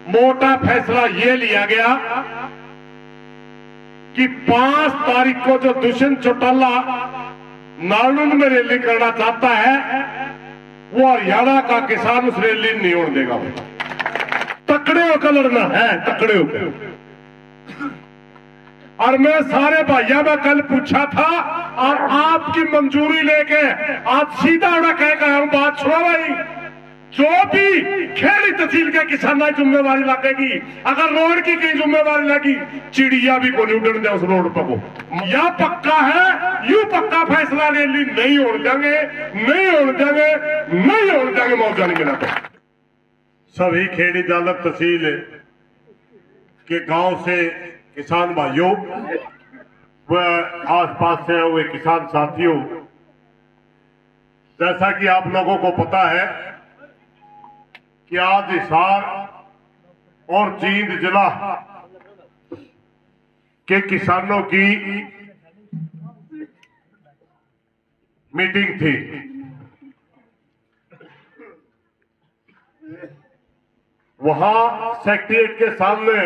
मोटा फैसला ये लिया गया कि 5 तारीख को जो दुष्यंत चौटाला नालंद में रैली करना चाहता है वो हरियाणा का किसान उस रैली नहीं होने देगा। तकड़े होकर लड़ना है, तकड़े होकर। और मैं सारे भाइयों में कल पूछा था और आपकी मंजूरी लेके आज सीधा उड़ा कह गया हूं, बात सुनो भाई, जो भी खेड़ी तहसील के किसानों की जिम्मेवारी लगेगी, अगर रोड की कहीं जिम्मेवारी लगी, चिड़िया भी को नहीं उड़ने दे उस रोड पर। को या पक्का है, यू पक्का फैसला रैली नहीं होने देंगे, नहीं होने देंगे, नहीं होने देंगे, मौका नहीं मिला। तो सभी खेड़ी जालक तहसील के गांव से किसान भाइयों व आसपास से हुए किसान साथियों, जैसा कि आप लोगों को पता है कि आज हिसार और जींद जिला के किसानों की मीटिंग थी। वहां सेक्रेटरीट के सामने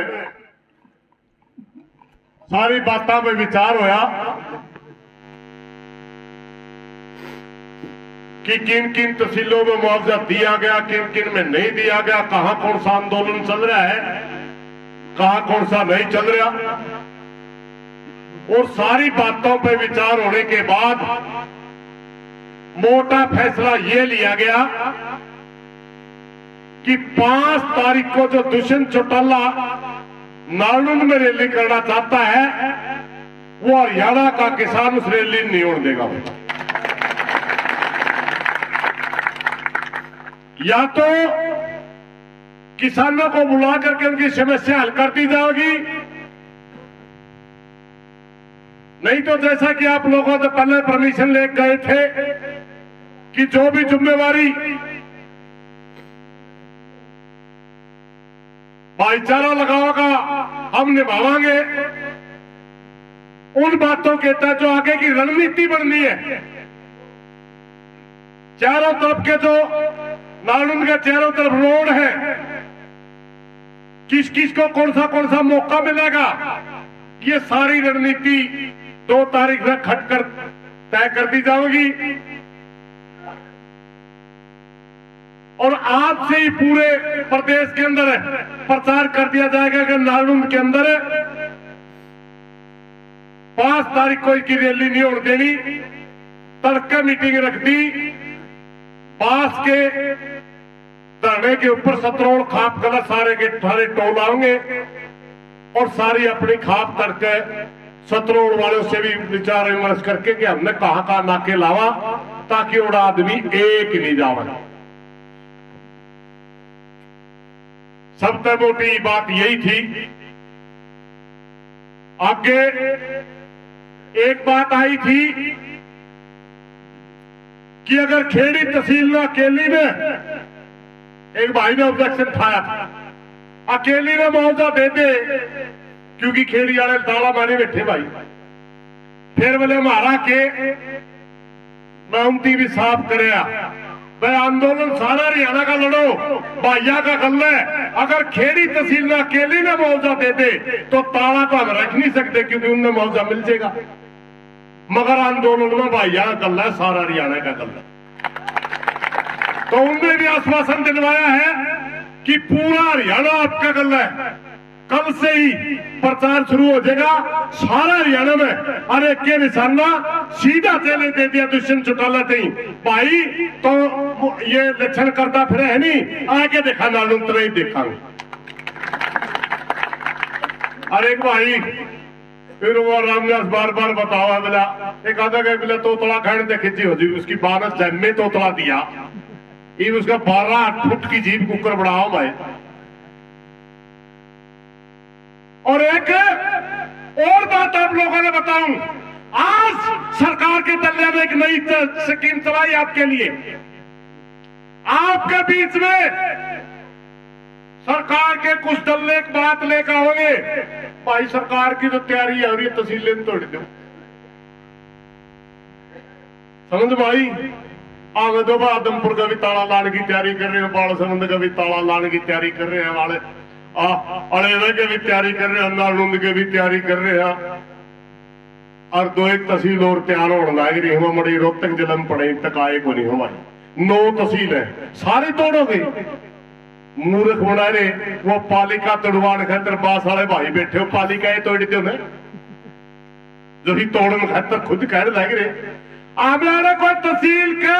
सारी बातों में विचार होया कि किन किन तहसीलों में मुआवजा दिया गया, किन किन में नहीं दिया गया, कहां कौन सा आंदोलन चल रहा है, कहां कौन सा नहीं चल रहा। और सारी बातों पर विचार होने के बाद मोटा फैसला ये लिया गया कि 5 तारीख को जो दुष्यंत चौटाला नालंद में रैली करना चाहता है वो हरियाणा का किसान उस रैली नहीं होने देगा। या तो किसानों को बुला करके उनकी समस्या हल कर दी जाएगी, नहीं तो जैसा कि आप लोगों से पहले परमिशन ले गए थे कि जो भी जिम्मेवारी भाईचारा लगाओगा हम निभावांगे। उन बातों के तहत जो आगे की रणनीति बननी है, चारों तरफ के जो नालंद के चारों तरफ रोड है, किस किस को कौन सा मौका मिलेगा, ये सारी रणनीति 2 तारीख तक खटकर तय कर दी जाएगी। और आज से ही पूरे प्रदेश के अंदर प्रचार कर दिया जाएगा कि नालंद के अंदर 5 तारीख को इसकी रैली नहीं होने देनी। तड़के मीटिंग रख दी, पास के धरने के ऊपर सतरोड़ खाप कलर सारे के सारे टोल आएंगे और सारी अपनी खाप करके सतरोड़ वालों से भी विचार विमर्श करके कि हमने कहां नाके लावा ताकि उड़ा आदमी एक नहीं जावा। सबसे मोटी बात यही थी। आगे एक बात आई थी कि अगर खेड़ी तहसील में अकेली में, एक भाई ने ऑब्जेक्शन उठाया था, अकेली में मुआवजा दे दे क्योंकि खेड़ी वाले ताला मारे बैठे भाई, फिर बोले मारा के माउंटी भी साफ करे। भाई आंदोलन सारा हरियाणा का लड़ो, भाइया का गल है। अगर खेड़ी तहसील में अकेली में मुआवजा दे दे तो ताला तो हम रख नहीं सकते क्योंकि उनमें मुआवजा मिल जाएगा, मगर आंदोलन में भाइया का गल है, सारा हरियाणा का गल है। तो उनने भी आश्वासन दिलवाया है कि पूरा हरियाणा आपका गल है। कल से ही प्रचार शुरू हो जाएगा सारा हरियाणा में। अरे के निशाना सीधा चले दे दिया दुष्यंत चौटाला नहीं भाई, तो ये लक्षण करता फिर है नहीं, आगे देखा नालंद नहीं देखा। अरे भाई फिर वो रामदास बार बार बतावा बोला, एक आधा गए बोले तोतला खाने दे खिंची हो जी, उसकी 12 जन्मे तोतला दिया, ये उसका 12 फुट की जीप कुकर बढ़ाओ भाई। और एक और बात आप लोगों ने बताऊं, आज सरकार के तल्ले में एक नई स्कीम चलाई आपके लिए। आपके बीच में सरकार के कुछ दल एक बात लेकर आओगे, भाई सरकार की जो तैयारी है और ये तहसीलें तोड़ दो, समझ भाई। आगे दो आदमपुर का भी ताला लाने की तहरीक कर रहे हैं, बाल समंद का भी ताला लाने की तैयारी कर रहे हैं वाले। अड़ेवे के भी तैयारी कर रहे हैं, नालुंद के भी तैयारी कर रहे हैं, और 2-1 तहसील और तैयार होने लग रही हम मड़ी रोहतक जिले में पड़े तक आए को नहीं हमारी 9 तहसील है, सारी तोड़ोगे। मूर्ख बना रहे वो पालिका तोड़वान खातर बास वाले भाई बैठे हो, पालिका ये तोड़ते हो जो ही तोड़न खातर खुद कह लग रहे। आमला को तहसील के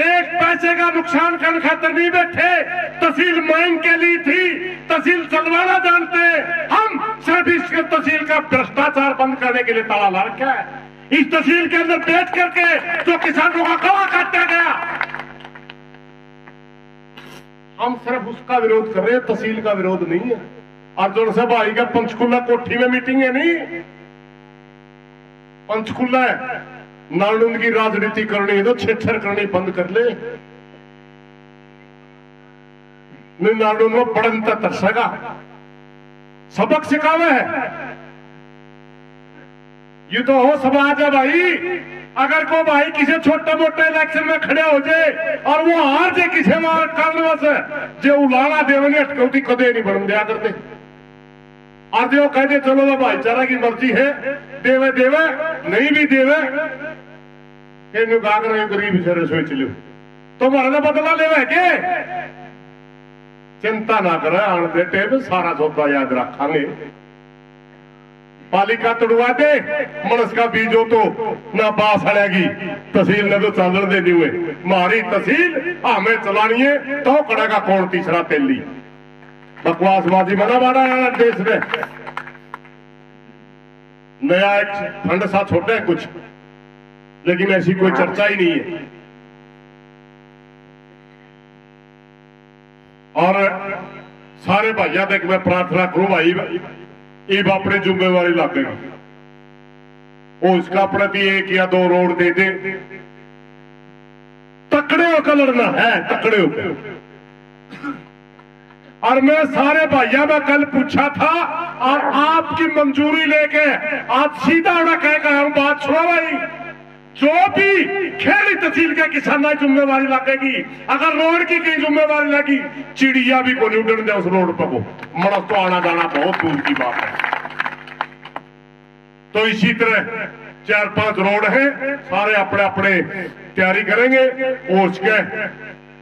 1 पैसे का नुकसान करने खातर नहीं बैठे, तहसील मांग के लिए थी, तहसील चलवाना जानते हैं हम। सिर्फ इस तहसील का भ्रष्टाचार बंद करने के लिए ताला ला रखा है। इस तहसील के अंदर बैठ करके जो किसानों का गला काटा गया, हम सिर्फ उसका विरोध कर रहे हैं, तहसील का विरोध नहीं है। अर्जुन से भाई का पंचकुला कोठी में मीटिंग है, नहीं पंचकुला है, नालुंद की राजनीति करनी है तो छेड़छाड़ करनी बंद कर ले। नालुंद में पढ़न तरसेगा, सबक सिखावे है। ये तो हो समाज है भाई। अगर को भाई किसी छोटे मोटे इलेक्शन में खड़े हो जाए और वो हार जाए किसी कारण से, जो उलाना देवने अटकौती कदे नहीं बन दिया करते। और जो कहते चलो वो भाईचारा की मर्जी है, देवे देवे नहीं भी देवे गरीब से रसोई चलो तो हमारा बदला लेवे के। चिंता ना करे, आने दे टेम सारा सौदा याद रखांगे। पालिका तोड़वा दे मनस का बीजो तो ना बास हड़ेगी, तहसील ने तो चालर देनी हुए। हमारी तहसील हमें चलानी है तो कड़ेगा कौन तीसरा तेली। बकवासबाजी मना मारा देश में। नया एक फंड सा छोटा है कुछ, लेकिन ऐसी कोई चर्चा ही नहीं है। और सारे भाइयों तक मैं प्रार्थना करूं भाई, ये अपनी जिम्मेवारी लगेगा वो इसका प्रति 1 या 2 रोड दे दे। तकड़े होकर लड़ना है, तकड़े होकर। और मैं सारे भाइयों में कल पूछा था और आपकी मंजूरी लेके आज सीधा उड़ा कह गया हूं, बात सुनो भाई। जो भी खेड़ी तहसील के किसाना जिम्मेवारी लगेगी, अगर रोड की कहीं जिम्मेवारी लगी, चिड़िया भी को नहीं उड़ने दे उस रोड पर को। मड़क तो आना जाना बहुत दूर की बात है। तो इसी तरह 4-5 रोड है, सारे अपने अपने तैयारी करेंगे। और उसके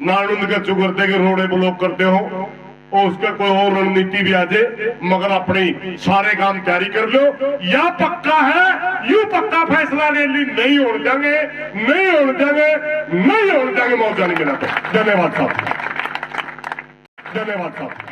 नालुंद के चुगरते के रोडे ब्लॉक करते हो और उसका कोई और रणनीति भी आ जाए, मगर अपनी सारे काम तैयारी कर लो। या पक्का है, यू पक्का फैसला ले ली, नहीं हो जाएंगे, नहीं हो जाएंगे, नहीं हो जाएंगे, मौका नहीं मिला। धन्यवाद साहब, धन्यवाद साहब।